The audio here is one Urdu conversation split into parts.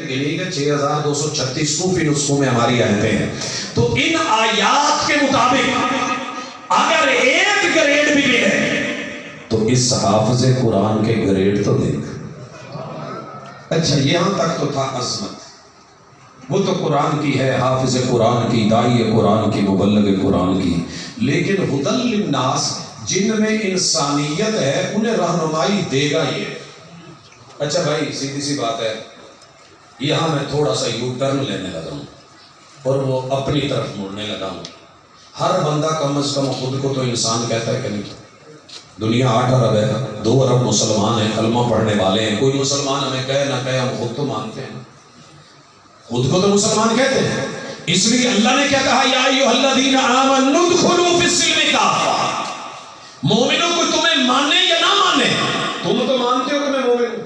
گنی گئے 6236 صوفی نسخوں میں ہماری آیتیں ہیں. تو ان آیات کے مطابق اگر ایک گریڈ بھی ملے تو اس حافظ قرآن کے گریڈ تو دیکھ. اچھا یہاں تک تو تھا عظمت، وہ تو قرآن کی ہے، حافظ قرآن کی، داعی قرآن کی، مبلغ قرآن کی. لیکن ہدی للناس جن میں انسانیت ہے انہیں رہنمائی دے گا یہ. اچھا بھائی سیدھی سی بات ہے، یہاں میں تھوڑا سا یو ٹرن لینے لگا ہوں اور وہ اپنی طرف مڑنے لگا ہوں. ہر بندہ کم از کم خود کو تو انسان کہتا ہے کہ نہیں؟ دنیا 8 ارب ہے، 2 ارب مسلمان ہیں، کلمہ پڑھنے والے ہیں. کوئی مسلمان ہمیں کہے نہ کہے ہم خود تو مانتے ہیں، خود کو تو مسلمان کہتے ہیں. اس لیے اللہ نے کیا کہا، یا ایھا الذین آمنوا ادخلوا فی السلم کافہ. مومنوں کو تمہیں مانے یا نہ مانے، تم تو مانتے ہو کہ میں مومن ہوں.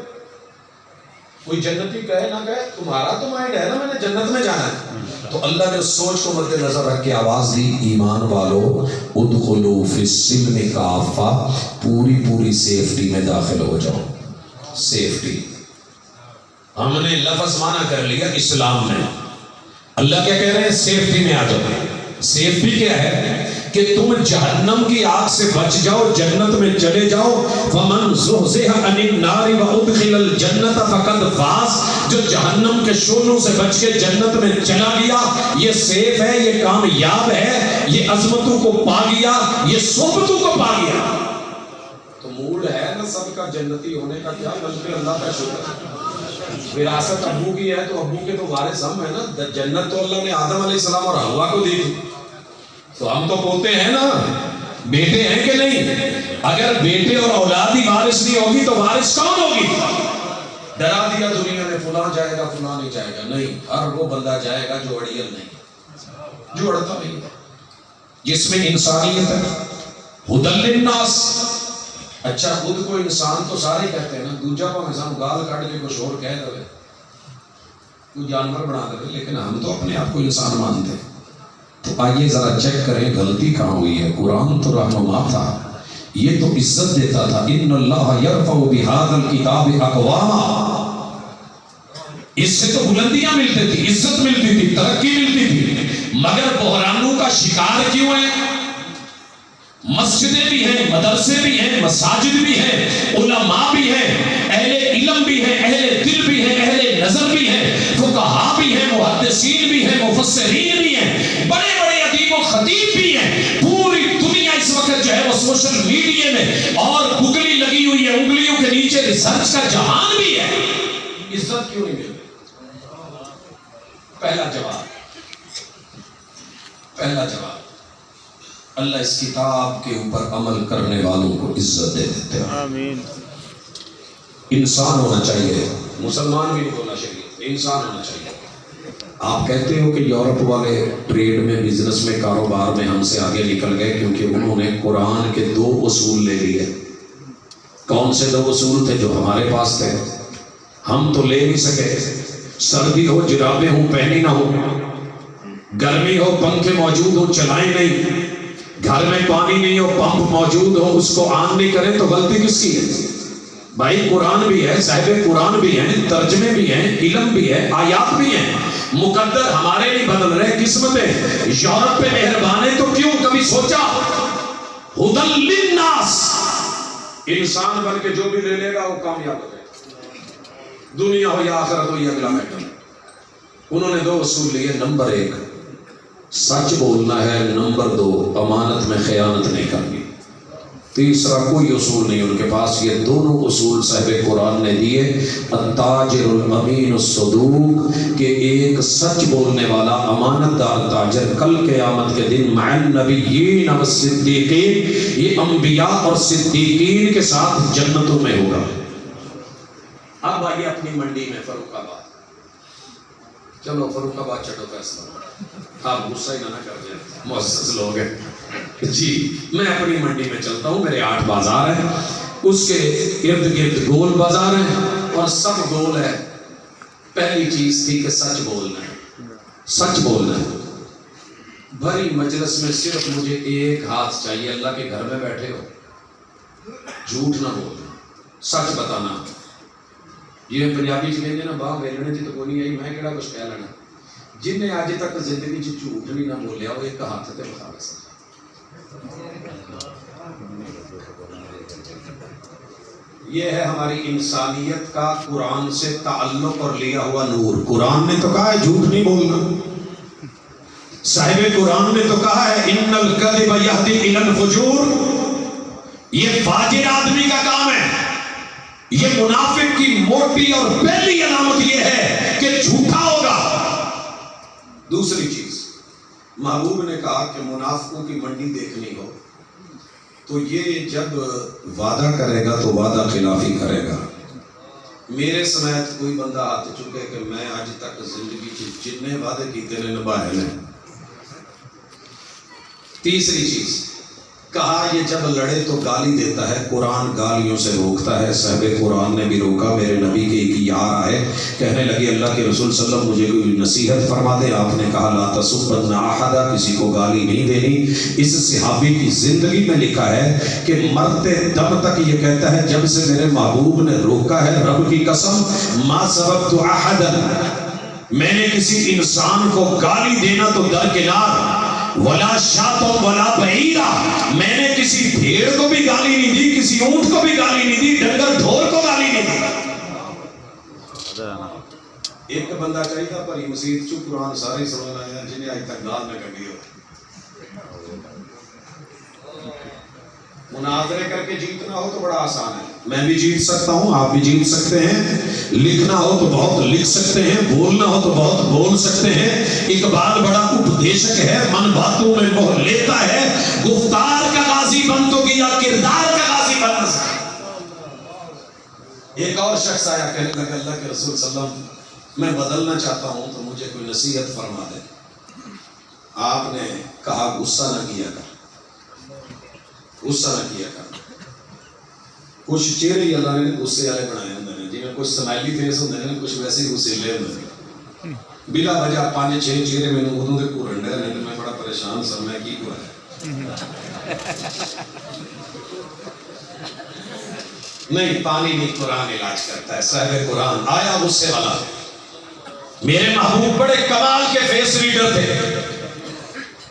کوئی جنتی کہے نہ کہے، تمہارا تو مائنڈ ہے نا میں نے جنت میں جانا ہے. تو اللہ نے اس سوچ کو مد نظر رکھ کے آواز دی، ایمان والو ادخلوا فی السلم کافہ، پوری سیفٹی میں داخل ہو جاؤ. سیفٹی ہم نے لفظ مانا کر لیا اسلام میں. اللہ کیا کہہ رہے ہیں؟ سیفٹی میں آ جاؤ. سیفٹی کیا ہے کہ تم جہنم کی آگ سے بچ جاؤ، جنت میں چلے جاؤ. فمن زحزح عن النار وادخل الجنۃ فقد فاز. جو جہنم کے شعلوں سے بچ کے جنت میں چلا گیا یہ سیف ہے، یہ کامیاب ہے، یہ عظمتوں کو پا گیا، یہ صحبتوں کو پا گیا. تو موڈ ہے نا سب کا جنتی ہونے کا، کیا بلکہ اللہ کا شکر. وراثت ابو کی ہے تو ابو کے تو وارث ہم ہیں نا. جنت تو اللہ نے آدم علیہ السلام اور حوا کو دی تھی، تو ہم تو پوتے ہیں نا، بیٹے ہیں کہ نہیں؟ اگر بیٹے اور اولاد ہی وارث نہیں ہوگی تو وارث کون ہوگی؟ ڈرا دیا دنیا نے فلاں جائے گا فلاں نہیں جائے گا. نہیں، ہر وہ بندہ جائے گا جو اڑیل نہیں، جو اڑتا نہیں، جس میں انسانیت ہے. ہدی للناس. اچھا خود کو انسان تو سارے کہتے ہیں نا، دوجا کو انسان گال کاٹ کے کچھ اور کہہ دے، کوئی جانور بنا دے، لیکن ہم تو اپنے آپ کو انسان مانتے ہیں. تو آئیے ذرا چیک کریں غلطی کہاں ہوئی ہے. قرآن تو رہنما تھا، یہ تو عزت دیتا تھا. ان اللہ یرفع بہذا الکتاب اقواما. اس سے تو بلندیاں ملتی تھی، عزت ملتی تھی، ترقی ملتی تھی. مگر بحرانوں کا شکار کیوں ہے؟ مسجدیں بھی ہیں، مدرسے بھی ہیں، مساجد بھی ہیں، علماء بھی ہیں، اہل علم بھی ہیں، اہل دل بھی ہیں، اہل نظر بھی ہیں، فقہاء بھی ہیں، محدثین بھی ہیں، مفسرین بھی ہیں، بڑے بڑے ادیب و خطیب بھی ہیں. پوری دنیا اس وقت جو ہے وہ سوشل میڈیا میں اور گگلی لگی ہوئی ہے، انگلیوں کے نیچے ریسرچ کا جہان بھی ہے. عزت کیوں نہیں ملتی؟ پہلا جواب اللہ اس کتاب کے اوپر عمل کرنے والوں کو عزت دے دیتے ہیں. آمین. انسان ہونا چاہیے، مسلمان بھی نہیں ہونا چاہیے، انسان ہونا چاہیے. آپ کہتے ہو کہ یورپ والے ٹریڈ میں، بزنس میں، کاروبار میں ہم سے آگے نکل گئے کیونکہ انہوں نے قرآن کے 2 اصول لے لیے. کون سے 2 اصول تھے جو ہمارے پاس تھے؟ ہم تو لے نہیں سکے. سردی ہو جرابیں ہوں پہنی نہ ہو، گرمی ہو پنکھے موجود ہو چلائیں نہیں، گھر میں پانی نہیں ہو پمپ موجود ہو اس کو آن نہیں کریں، تو غلطی کس کی ہے؟ بھائی قرآن بھی ہے، صاحب قرآن بھی ہیں، ترجمے بھی ہیں، علم بھی ہے، آیات بھی ہیں. مقدر ہمارے نہیں بدل رہے، قسمتیں یورپ پہ مہربان ہے تو کیوں کبھی سوچا؟ ہدی للناس. انسان بن کے جو بھی لے لے گا وہ کامیاب ہو جائے، دنیا ہو یا آخرت ہو یا اگلا میٹر. انہوں نے 2 اصول لیے. نمبر 1 سچ بولنا ہے، نمبر 2 امانت میں خیانت نہیں کرنی. تیسرا کوئی اصول نہیں ان کے پاس. یہ دونوں اصول صاحب قرآن نے دیے. التاجر الامین الصدوق، کہ ایک سچ بولنے والا امانت دار تاجر کل قیامت کے دن مع النبیین والصدیقین، یہ انبیاء اور صدیقین کے ساتھ جنتوں میں ہوگا. اب آئیے اپنی منڈی میں فاروق آباد. چلو فاروق آباد چھوڑو فیصلہ، آپ غصہ ہی نہ کر دیں، معزز لوگ ہیں. جی میں اپنی منڈی میں چلتا ہوں، میرے 8 بازار ہیں، اس کے ارد گرد گول بازار ہیں اور سب گول ہے. پہلی چیز تھی کہ سچ بولنا ہے، سچ بولنا ہے. بھری مجلس میں صرف مجھے ایک ہاتھ چاہیے. اللہ کے گھر میں بیٹھے ہو، جھوٹ نہ بولنا، سچ بتانا. جی پنجابی چیزیں نا باہ ویلنے تو کوئی نہیں آئی میں کہڑا کچھ کہہ لینا جن نے اج تک زندگی جھوٹ نہیں نہ بولیا وہ ایک ہاتھ سے بتا سکتا یہ ہے ہماری انسانیت کا قرآن سے تعلق اور لیا ہوا نور. قرآن نے تو کہا ہے جھوٹ نہیں بولنا, صاحب قرآن نے تو کہا ہے ان الکذب یہدی الی الفجور, یہ فاجر آدمی کا کام ہے. یہ منافق کی موٹی اور پہلی علامت یہ ہے کہ جھوٹا ہوگا. دوسری چیز محبوب نے کہا کہ منافقوں کی منڈی دیکھنی ہو تو یہ جب وعدہ کرے گا تو وعدہ خلافی کرے گا. میرے سمیت کوئی بندہ ہاتھ چکے کہ میں آج تک زندگی جتنے وعدے کیتے نے نبھائے نے. تیسری چیز کہا یہ جب لڑے تو گالی دیتا ہے, قرآن گالیوں سے روکتا ہے. صاحب قرآن نے بھی روکا. میرے نبی کے ایک یار آئے کہنے لگے اللہ کے رسول صلی اللہ علیہ وسلم مجھے کوئی نصیحت فرما دے. آپ نے کہا لا تسبن احدا, کسی کو گالی نہیں دینی. اس صحابی کی زندگی میں لکھا ہے کہ مرتے دم تک یہ کہتا ہے جب سے میرے محبوب نے روکا ہے رب کی قسم ما سبقت احدا, میں نے کسی انسان کو گالی دینا تو درکنار, ولا شاتم ولا بعیرا, میں نے کسی بھیڑ کو بھی گالی نہیں دی, کسی اونٹ کو بھی گالی نہیں دی, ڈنگر ڈھور کو گالی نہیں دی. ایک بندہ چاہیے تھا پر مسجد چو قرآن سارے سمجھ آیا جنہیں آج تک گال نہ کر دیا. مناظرے کر کے جیتنا ہو تو بڑا آسان ہے, میں بھی جیت سکتا ہوں, آپ بھی جیت سکتے ہیں. لکھنا ہو تو بہت لکھ سکتے ہیں, بولنا ہو تو بہت بول سکتے ہیں. اقبال بڑا اپدیشک ہے, من باتوں میں موہ لیتا ہے. گفتار کا غازی بن تو کیا کردار کا غازی بن نہ سکتا. ایک اور شخص آیا کہنے لگا اللہ کے رسول صلی اللہ علیہ وسلم میں بدلنا چاہتا ہوں تو مجھے کوئی نصیحت فرما دے. آپ نے کہا غصہ نہ کیا کر, غصہ نہ کیا کر. کچھ چہرے ہی اللہ نے غصے والے بنائے ہوندے نے, جی میں کچھ سمائلی فیس ہوندے نے, کچھ ویسے ہی غصیلے ہوندے نے. بلا وجہ 5-6 چہرے میں ادوں دے گھورن ڈے نے, میں بڑا پریشان سا میں کی کرایا. نہیں پانی نہیں قرآن علاج کرتا ہے. صاحب قرآن آیا غصے والا. میرے محبوب بڑے کمال کے فیس ریڈر تھے.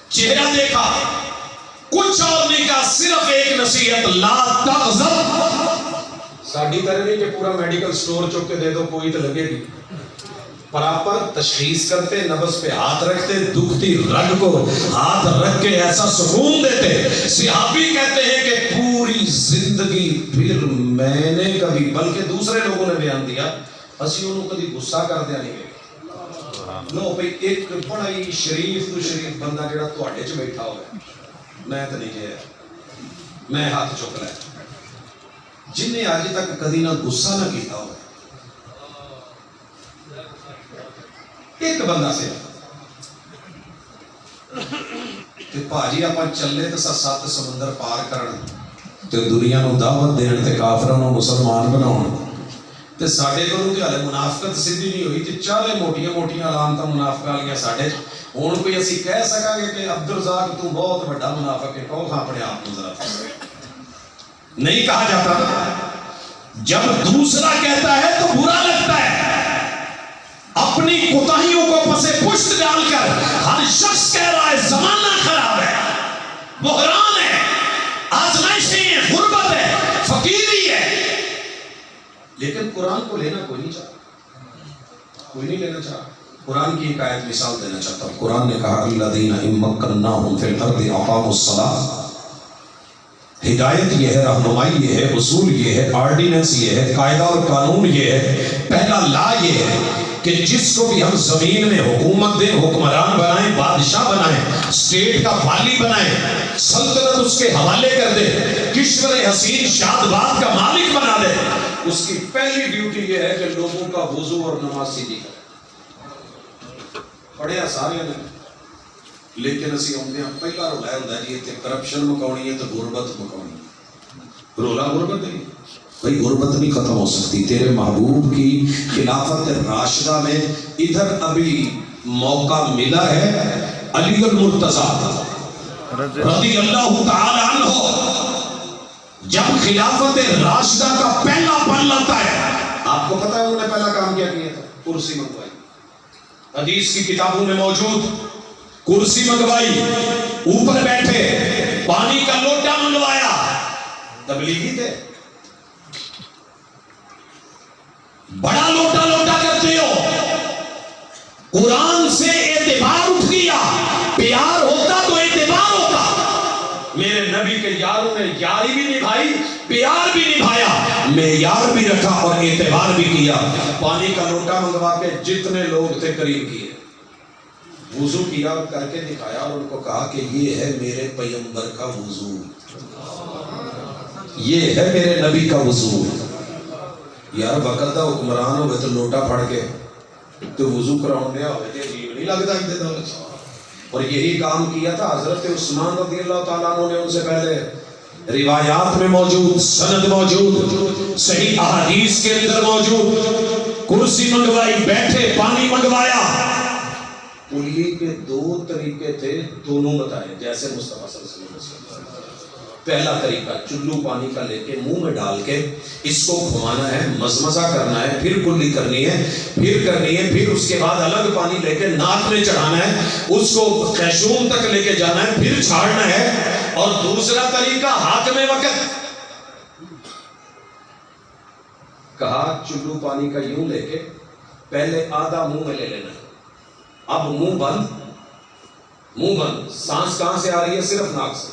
چہرہ دیکھا کچھ اور نہیں کہا, صرف ایک نصیحت لا تغضب. ساڈی طرح نہیں کہ پورا میڈیکل سٹور چک کے دے دو کوئی تو لگے گی. پراپر تشخیص کرتے, نبض پہ ہاتھ رکھتے, دکھتی رگ کو ہاتھ رکھ کے ایسا سکون دیتے. صحابی کہتے ہیں کہ پوری زندگی پھر میں نے کبھی, بلکہ دوسرے لوگوں نے بیان دیا, اسی انہوں کبھی غصہ کر دیا نہیں گئے. لو بھئی ایک بڑا ہی شریف تو شریف بندہ جڑا تواڈے چ بیٹھا ہوا ہے, میں تو نہیں جایا, میں ہاتھ چک لیا, جن نے آج تک کدی نہ غصہ نہ کیتا ہوا. ایک بندہ سے کہ پاجی آپ چلے تو 7 سمندر پار کرن تے دنیا نو دعوت دین تے کافراں نو مسلمان بناون تے ساڈے کولوں تے ہلے منافقت سیدھی نہیں ہوئی تے چالے موٹیاں موٹیاں علامتاں منافقاں والیاں ساڈے ہن کوئی اسی کہہ سکاں گے کہ عبدالرزاق تو بہت بڑا منافق ہے, کہو اپنے آپ کو ذرا نہیں کہا جاتا. جب دوسرا کہتا ہے تو برا لگتا ہے. اپنی کوتاہیوں کو پسے پشت ڈال کر ہر شخص کہہ رہا ہے زمانہ خراب ہے, بحران ہے, آزمائشیں ہیں, غربت ہے, فقیری ہے. لیکن قرآن کو لینا کوئی نہیں چاہتا, کوئی نہیں لینا چاہتا. قرآن کی ایک آیت مثال دینا چاہتا ہوں. قرآن نے کہا الذین ان مکناہم فی الارض اقاموا الصلاۃ. ہدایت یہ ہے, رہنمائی یہ ہے, اصول یہ ہے, آرڈیننس یہ ہے, قاعدہ اور قانون یہ ہے. پہلا لا یہ ہے کہ جس کو بھی ہم زمین میں حکومت دیں, حکمران بنائیں, بادشاہ بنائیں, اسٹیٹ کا والی بنائیں, سلطنت اس کے حوالے کر دے, کشور حسین شاد باد کا مالک بنا دے, اس کی پہلی ڈیوٹی یہ ہے کہ لوگوں کا وضو اور نماز سیدھی کرے. پڑھیا سارے نے, لیکن اسی آدھے پہلا رولا ہوتا ہے جی کرپشن مکاؤنی ہے تو غربت مکاؤنی ہے. رولا غربت نہیں بھائی, غربت نہیں ختم ہو سکتی. تیرے محبوب کی خلافت راشدہ میں ادھر ابھی موقع ملا ہے. علی المرتضیٰ رضی اللہ تعالی عنہ جب خلافت راشدہ کا پہلا پن لاتا ہے, آپ کو پتا ہے انہوں نے پہلا کام کیا کیا تھا؟ کرسی منگوائی. حدیث کی کتابوں میں موجود کرسی منگوائی, اوپر بیٹھے, پانی کا لوٹا منگوایا. تبلیغی تھے, بڑا لوٹا لوٹا کرتے ہو. قرآن سے اعتبار اٹھ گیا. پیار ہوتا تو اعتبار ہوتا. میرے نبی کے یاروں نے یاری بھی نبھائی, پیار بھی نبھایا, معیار بھی رکھا اور اعتبار بھی کیا. پانی کا لوٹا منگوا کے جتنے لوگ تھے قریب کیے, وضو کیا اور کر کے دکھایا اور ان کو کہا کہ یہ ہے میرے پیغمبر کا وضو, یہ ہے میرے نبی کا وضو. یار وقت دا حکمران ہوئے تو لوٹا پھڑ کے تو وضو کراؤں دیا ہوئے تھے, عجیب نہیں لگتا انتظار. اور یہی کام کیا تھا حضرت عثمان رضی اللہ تعالیٰ عنہ نے ان سے پہلے. روایات میں موجود, سند موجود, صحیح احادیث کے اندر موجود. کرسی منگوائی, بیٹھے, پانی منگوایا. پولی کے دو طریقے تھے, دونوں بتائے جیسے مصطفیٰ صلی اللہ علیہ وسلم. پہلا طریقہ چلو پانی کا لے کے منہ میں ڈال کے اس کو گھمانا ہے, مزمزہ کرنا ہے, پھر کلی کرنی ہے, پھر اس کے بعد الگ پانی لے کے ناک میں چڑھانا ہے, اس کو خیشوم تک لے کے جانا ہے, پھر چھاڑنا ہے. اور دوسرا طریقہ حاکم وقت, کہا چلو پانی کا یوں لے کے پہلے آدھا منہ میں لے لینا ہے. اب منہ بند, سانس کہاں سے آ رہی ہے؟ صرف ناک سے.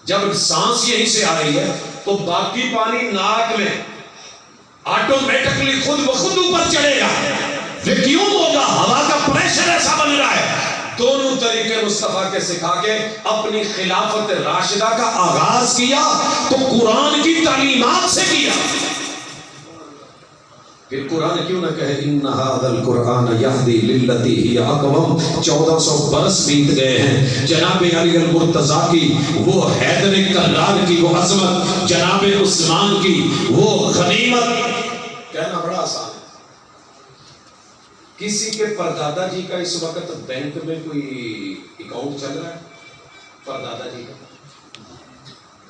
جب سانس یہیں سے آ رہی ہے تو باقی پانی ناک میں آٹومیٹکلی خود بخود اوپر چڑھے گا. ویکیوم ہوگا, ہوا کا پریشر ایسا بن رہا ہے. دونوں طریقے مصطفیٰ کے سکھا کے اپنی خلافت راشدہ کا آغاز کیا تو قرآن کی تعلیمات سے کیا. پھر قرآن کیوں نہ کہے ان ھذا القرآن یہدی للتی ہی اقوم. 1400 برس بیت گئے ہیں. جناب علی المرتضیٰ کی وہ حیدر کرار کی وہ عظمت, جناب عثمان کی وہ غنیمت کہنا بڑا آسان ہے. کسی کے پردادا جی کا اس وقت بینک میں کوئی اکاؤنٹ چل رہا ہے؟ پردادا جی کا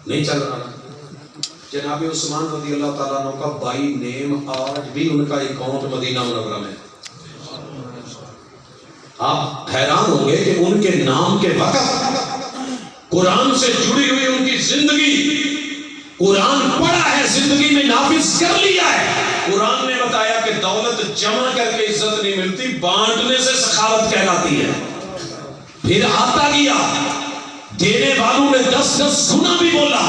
نہیں چل رہا. جناب عثمان رضی اللہ تعالیٰ عنہ کا بائی نیم آج بھی ان کا اکاؤنٹ مدینہ منورہ میں. آپ حیران ہوں گے کہ ان کے نام کے وقت قرآن سے جڑی ہوئی ان کی زندگی, قرآن پڑھا ہے, زندگی میں نافذ کر لیا ہے. قرآن نے بتایا کہ دولت جمع کر کے عزت نہیں ملتی, بانٹنے سے سخاوت کہلاتی ہے. پھر آتا گیا, دینے والوں نے 10 گنا بھی بولا.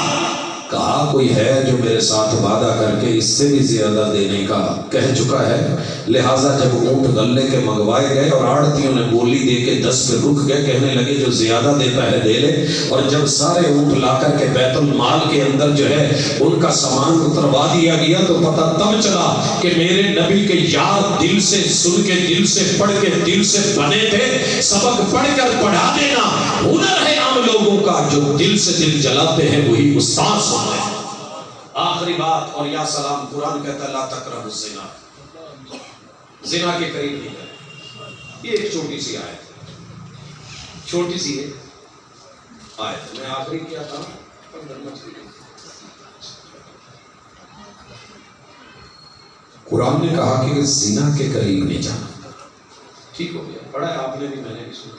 کہا کوئی ہے جو میرے ساتھ وعدہ کر کے اس سے بھی زیادہ دینے کا کہہ چکا ہے. لہٰذا جب اونٹ غلے کے منگوائے گئے اور آڑتیوں نے بولی دے کے 10 پہ رک گئے, کہنے لگے جو زیادہ دیتا ہے دے لے. اور جب سارے اونٹ لا کر کے بیت المال کے اندر جو ہے ان کا سامان اتروا دیا گیا تو پتہ تب چلا کہ میرے نبی کے یار دل سے سن کے, دل سے پڑھ کے, دل سے بنے تھے. سبق پڑھ کر پڑھا دینا ہنر ہے عام لوگوں کا, جو دل سے دل جلاتے ہیں وہی استاد. آخری بات اور یا سلام, قرآن کہتا ہے لا تقربوا الزنا, زنا کے قریب نہیں جائیں. یہ ایک چھوٹی سی آیت ہے, چھوٹی سی آیت. میں آخری کیا تھا, قرآن نے کہا کہ زنا کے قریب نہیں جانا. ٹھیک ہو گیا, پڑھا ہے آپ نے بھی, میں نے بھی سنا.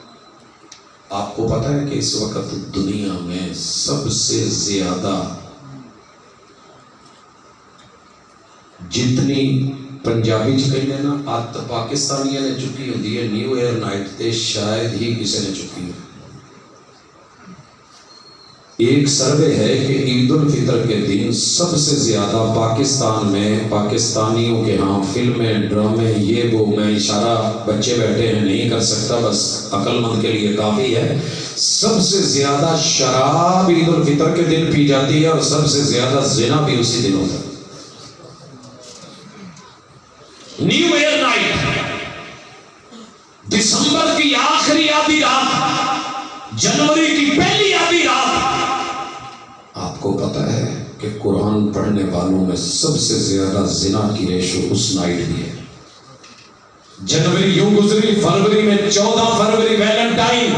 آپ کو پتا ہے کہ اس وقت دنیا میں سب سے زیادہ جتنی پنجابی کہنے نا آت پاکستانیاں نے چکی ہوتی ہے نیو ایئر نائٹ تے شاید ہی کسی نے چکی ہے. ایک سروے ہے کہ عید الفطر کے دن سب سے زیادہ پاکستان میں پاکستانیوں کے ہاں فلمیں, ڈرامے, یہ وہ, میں اشارہ بچے بیٹھے ہیں نہیں کر سکتا, بس عقل مند کے لیے کافی ہے. سب سے زیادہ شراب عید الفطر کے دن پی جاتی ہے اور سب سے زیادہ زنا بھی اسی دن ہوتا ہے. نیو ایئر نائٹ, دسمبر کی آخری آدھی رات, جنوری کی پہلی آدھی رات. آپ کو پتا ہے کہ قرآن پڑھنے والوں میں سب سے زیادہ زنا کی ریشو اس نائٹ بھی ہے. جنوری یوں گزری, فروری میں 14 فروری ویلنٹائن,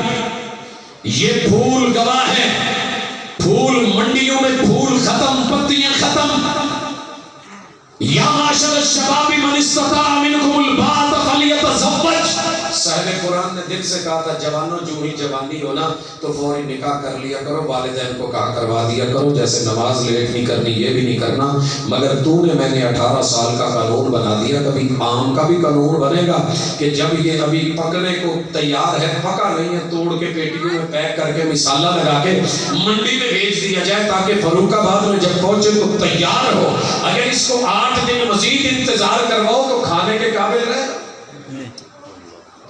یہ پھول گواہ ہے. پھول منڈیوں میں پھول ختم, پتیاں ختم. یا معاشر الشباب من استطاع منکم الباءۃ فلیتزوج. صاحب قرآن نے دل سے کہا تھا جوانوں جو ہی جوانی ہونا تو فوری نکاح کر لیا کرو، والدین کو کہا کروا دیا کرو، جیسے نماز لیٹ نہیں کرنی یہ بھی نہیں کرنا، مگر تو نے میں نے 18 سال کا قانون بنا دیا. کبھی عام کا بھی قانون بنے گا کہ جب یہ ابھی پکنے کو تیار ہے، پکا نہیں ہے، توڑ کے پیٹیوں میں پیک کر کے مسالہ لگا کے منڈی میں بھیج دیا جائے تاکہ فاروق آباد میں جب پہنچے تو تیار ہو. اگر اس کو 8 دن مزید انتظار کرواؤ تو کھانے کے قابل رہے.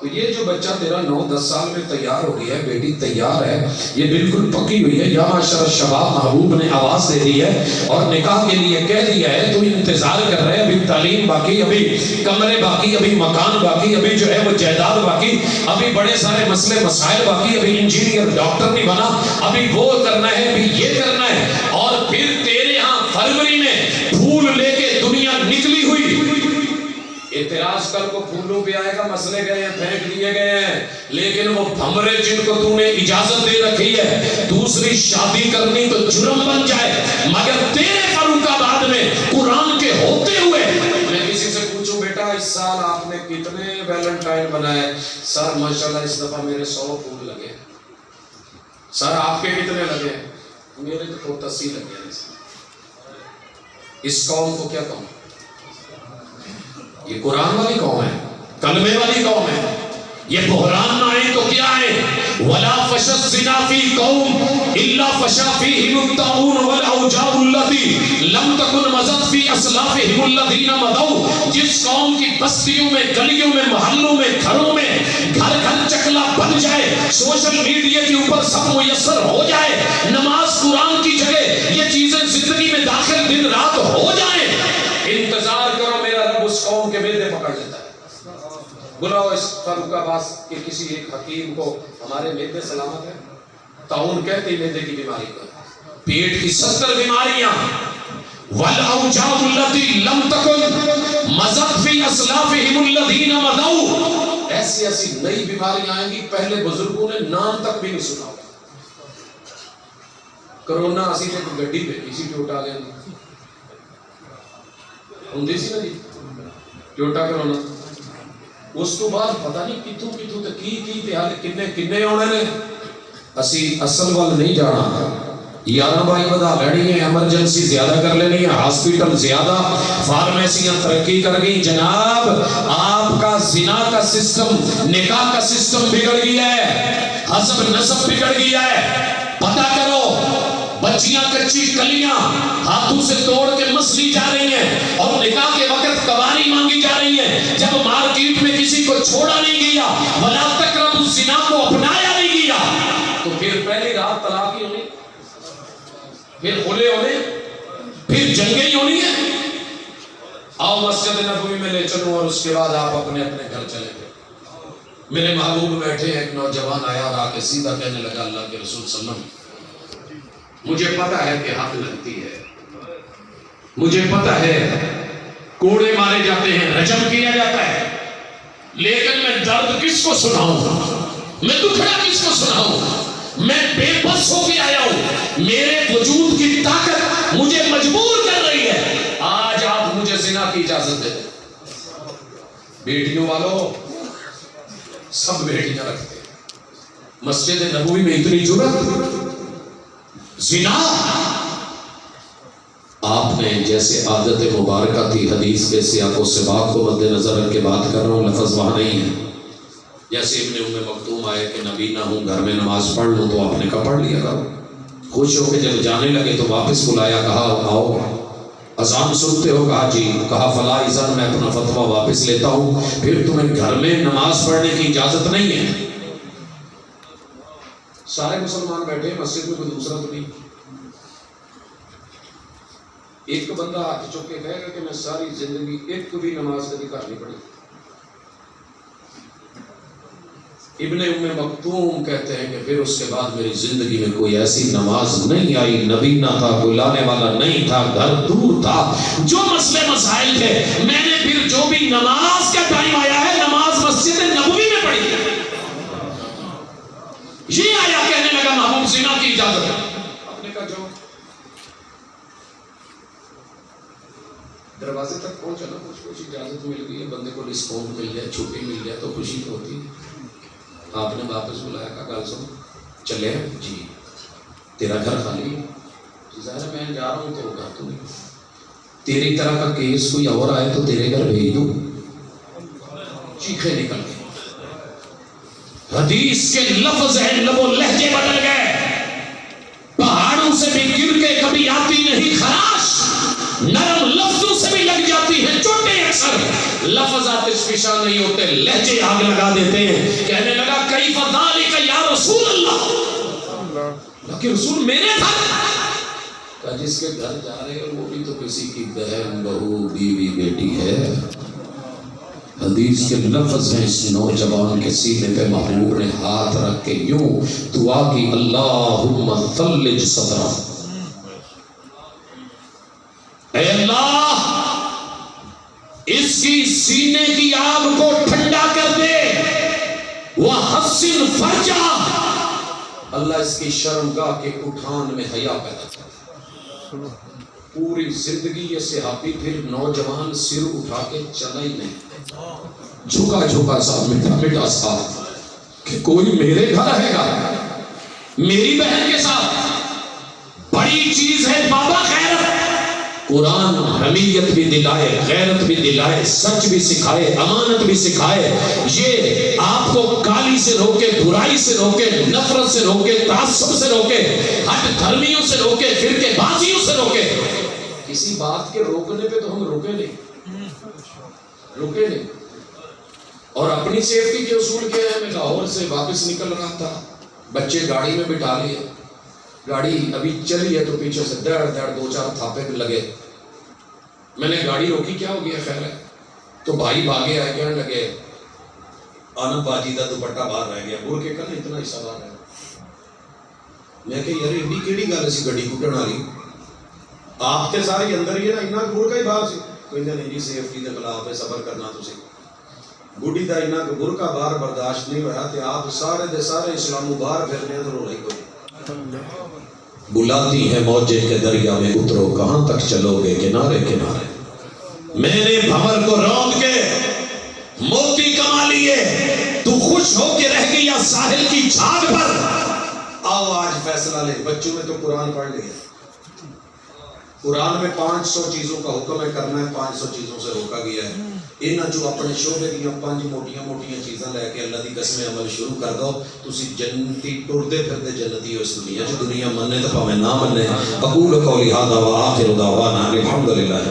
تو یہ جو بچہ تیرا 9-10 سال میں تیار ہو گیا ہے، بیٹی تیار ہے، یہ بالکل پکی ہوئی ہے. یا معاشر الشباب محبوب نے آواز دے دی ہے اور نکاح کے لیے کہہ دیا ہے، تو انتظار کر رہے ہیں، ابھی تعلیم باقی، ابھی کمرے باقی، ابھی مکان باقی، ابھی جو ہے وہ جائیداد باقی، ابھی بڑے سارے مسئلے مسائل باقی، ابھی انجینئر ڈاکٹر نہیں بنا، ابھی وہ کرنا ہے، ابھی یہ کرنا ہے. اور پھر تیرے ہاں فروری میں پھول لے کے دنیا نکلی ہوئی. اعتراض کل کو پھولوں پہ آئے گا، مسئلے گئے ہیں، پھینک دیے گئے ہیں، لیکن وہ بھمرے جن کو تو نے اجازت دے رکھی ہے دوسری شادی کرنی تو جرم بن جائے، مگر تیرے فاروق آباد میں قرآن کے ہوتے ہوئے میں کسی سے پوچھوں بیٹا اس سال آپ نے کتنے ویلنٹائن بنائے؟ سر ماشاءاللہ اس دفعہ میرے 100 پھول لگے. سر آپ کے کتنے لگے؟ میرے تو 80 لگے. اس قوم کو کیا کہوں؟ یہ قرآن والی قوم ہے، کلمے والی قوم ہے. یہ بحران نہ آئے تو کیا ہے؟ وَلَا فَشَ الزِّنَا فِي قَوْمٍ إِلَّا فَشَا فِيهِمُ الطَّاعُونُ وَالْأَوْجَاعُ الَّتِي لَمْ تَكُنْ مَضَتْ فِي أَسْلَافِهِمُ الَّذِينَ مَضَوْا. جس قوم کی بستیوں میں، گلیوں میں، محلوں میں، گھروں میں گھر گھر چکلا بن جائے، سوشل میڈیا کے اوپر سب میسر ہو جائے، نماز قرآن کی جگہ یہ چیزیں زندگی میں داخل دن رات ہو جائیں، انتظار کرو میرا رب اس قوم کے میدے پکڑ لیتا ہے. بلاؤ اس فاروق آباد کے کسی ایک حکیم کو، ہمارے میدے سلامت ہے. طاعون کہتے ہیں میدے کی بیماری کو، پیٹ کی 70 بیماریاں. وَالْأَوْجَاعُ الَّتِي لَمْ تَكُنْ مَضَتْ فِي أَسْلَافِهِمُ الَّذِينَ مَضَوْا. ایسی ایسی نئی بیماریاں آئیں گی پہلے بزرگوں نے نام تک بھی نہیں سنا ہوگا. کرونا اسی نے کوئی گڈی پہ کسی ٹوٹا لیں ہوندی سی نا جی ٹوٹا کرونا. اس تو بعد پتہ نہیں کتوں کتوں تے کی حال کنے آنے نے. اسی اصل وال نہیں جانا. 11 بائی بدا لینی ہے، ایمرجنسی زیادہ کر لینی ہے، ہاسپیٹل زیادہ، فارمیسیاں ترقی کر گئی. جناب آپ کا زنا کا سسٹم، نکاح کا سسٹم بگڑ گیا ہے، حسب نسب بگڑ گیا ہے. پتہ کرو بچیاں کچی کلیاں ہاتھوں سے توڑ کے مسلی جا رہی ہیں اور نکاح کے وقت کواری مانگی جا رہی ہیں. جب مارکیٹ میں کسی کو چھوڑا نہیں گیا، وَلَا تَقْرَبُوا الزِّنَا کو اپنایا نہیں گیا، تو پھر پہلی رات طلاق ہی ہونی، پھر خلے ہونے، پھر جنگیں ہی ہونی ہے. آؤ مسجد نبوی میں لے چلو اور اس کے بعد آپ اپنے اپنے گھر چلے گئے. میرے محبوب بیٹھے، ایک نوجوان آیا اور آ کے سیدھا کہنے لگا اللہ کے رسول صلی اللہ علیہ وسلم مجھے پتا ہے کہ حد لگتی ہے، مجھے پتا ہے کوڑے مارے جاتے ہیں، رجم کیا جاتا ہے، لیکن میں درد کس کو سناؤں، میں دکھڑا کس کو سناؤں، میں بے بس ہو کے آیا ہوں، میرے وجود کی طاقت مجھے مجبور کر رہی ہے. آج آپ مجھے زنا کی اجازت دے دیں. بیٹیوں والوں سب بیٹیاں رکھتے ہیں، مسجد نبوی میں اتنی جرأت. زنا آپ نے جیسے عادت مبارکہ تھی، حدیث کے سیاق و سباق کو مد نظر رکھ کے بات کر رہا ہوں، لفظ وہاں نہیں ہے. جیسے ابن ام مکتوم آئے کہ نبی نہ ہوں، گھر میں نماز پڑھ لوں، تو آپ نے کہا پڑھ لیا کرو. خوش ہو کے جب جانے لگے تو واپس بلایا، کہا آؤ اذان سنتے ہو؟ کہا جی. کہا فلا اذان میں اپنا فتویٰ واپس لیتا ہوں، پھر تمہیں گھر میں نماز پڑھنے کی اجازت نہیں ہے. سارے مسلمان بیٹھے مسجد میں، کوئی دوسرا تو نہیں. ایک بندہ ہاتھ چک کے کہے گا کہ میں ساری زندگی ایک بھی نماز کبھی گھر نہیں پڑھی. ابن ام مکتوم کہتے ہیں کہ پھر اس کے بعد میری زندگی میں کوئی ایسی نماز نہیں آئی، نبی نہ تھا، کوئی لانے والا نہیں تھا، گھر دور تھا، جو مسئلے مسائل تھے میں نے پھر جو بھی نماز کا ٹائم آیا ہے نماز مسجد نبوی میں پڑھی. یہ آیا کہنے لگا محبوب زنا کی اجازت ہے. آپ نے کہا جو دروازے تک پہنچا نا، کچھ اجازت مل گئی ہے، بندے کو ڈسکاؤنٹ مل جائے، چھٹی مل جائے تو خوشی تو ہوتی ہے۔ آپ نے واپس بلایا، کہا گل سن چلے؟ جی۔ تیرا گھر خالی ہے؟ جی ظاہر ہے میں جا رہا ہوں تو گھر تو نہیں۔ تیری طرح کا کیس کوئی اور آئے تو تیرے گھر بھیج دوں؟ چیخے نکل گئے۔ حدیث کے لفظ ہیں، لب و لہجے بدل گئے۔ پہاڑوں سے بھی گر کے کبھی آتی نہیں خراش، نرم لفظوں سے بھی لگ جاتی ہیں چوٹیں اکثر۔ لفظ آتش فشاں نہیں ہوتے، لہجے آگ لگا دیتے ہیں۔ کہنے لگا کیف ذالک یا رسول اللہ، کہ رسول میرے گھر؟ کہ جس کے گھر جا رہے ہیں وہ بھی تو کسی کی بہن، بہو، بیوی، بیٹی ہے۔ حدیث کے لفظ ہیں، اس نوجوان کے سینے پہ محبوب نے ہاتھ رکھ کے یوں دعا کی، اللہم ثلج صدرہ، اے اللہ اس کی سینے کی آگ کو ٹھنڈا کر دے، وحسن فرجہ، اللہ اس کی شرمگاہ کے اٹھان میں حیا پیدا کر۔ پوری زندگی یہ صحابی پھر نوجوان سر اٹھا کے چلا ہی نہیں، جھکا جھکا سا، مٹا مٹا سا، کہ کوئی میرے گھر رہے گا میری بہن کے ساتھ؟ بڑی چیز ہے بابا خیرت۔ قرآن حمیت بھی دلائے، غیرت بھی دلائے، سچ بھی سکھائے، امانت بھی سکھائے۔ یہ آپ کو گالی سے روکے، برائی سے روکے، نفرت سے روکے، تعصب سے روکے، ہٹ دھرمیوں سے روکے، فرقے بازیوں سے روکے۔ کسی بات کے روکنے پہ تو ہم رکے نہیں۔ اور اپنی سیفٹی کے اصول کیا ہے؟ میں لاہور سے واپس نکل رہا تھا، بچے گاڑی میں بٹھا لیے، گاڑی ابھی چلی ہے تو پیچھے سے دڑ دڑ 2-4 تھاپے لگے۔ میں نے گاڑی روکی، کیا ہو گیا؟ خیر ہے۔ تو بھائی بھاگے آئے، کہنے لگے آنا باجی دا دوپٹہ باہر رہ گیا، بول کے کہنا اتنا حصہ باہر ہے۔ میں کہ یار ایڈی کیڑی گل سی گڈی کٹن والی، آپ تے سارے اندر ہی ہے نا، اتنا برقع ہی باہر سی۔ کہندے نہیں جی سیفٹی دے خلاف ہے، صبر کرنا تسی۔ بڈھی دا اتنا برقع باہر برداشت نہیں ہوا تے آپ سارے دے سارے اسلام باہر پھرنے تو رو رہی کوئی۔ بلاتی ہے موجے کے دریا میں اترو، کہاں تک چلو گے کنارے کنارے۔ میں نے بھنور کو روند کے موتی کما لیے، تو خوش ہو کے رہ گئی یا ساحل کی جھاگ پر؟ آؤ آج فیصلہ لے۔ بچوں میں تو قرآن پڑھ لیا، قرآن میں 500 چیزوں کا حکم ہے کرنا ہے، 500 چیزوں سے روکا گیا ہے۔ انہاں جو اپنے شعبے دیا 5 موٹیاں موٹیاں چیزاں لے کے اللہ دی قسمیں عمل شروع کر دو، تسی جنتی ٹردے پھردے جنتی ہو اس دنیا جو دنیا مننے تو پاویں نہ مننے۔ اقول قولی ھذا وآخر دعوانا الحمدللہ۔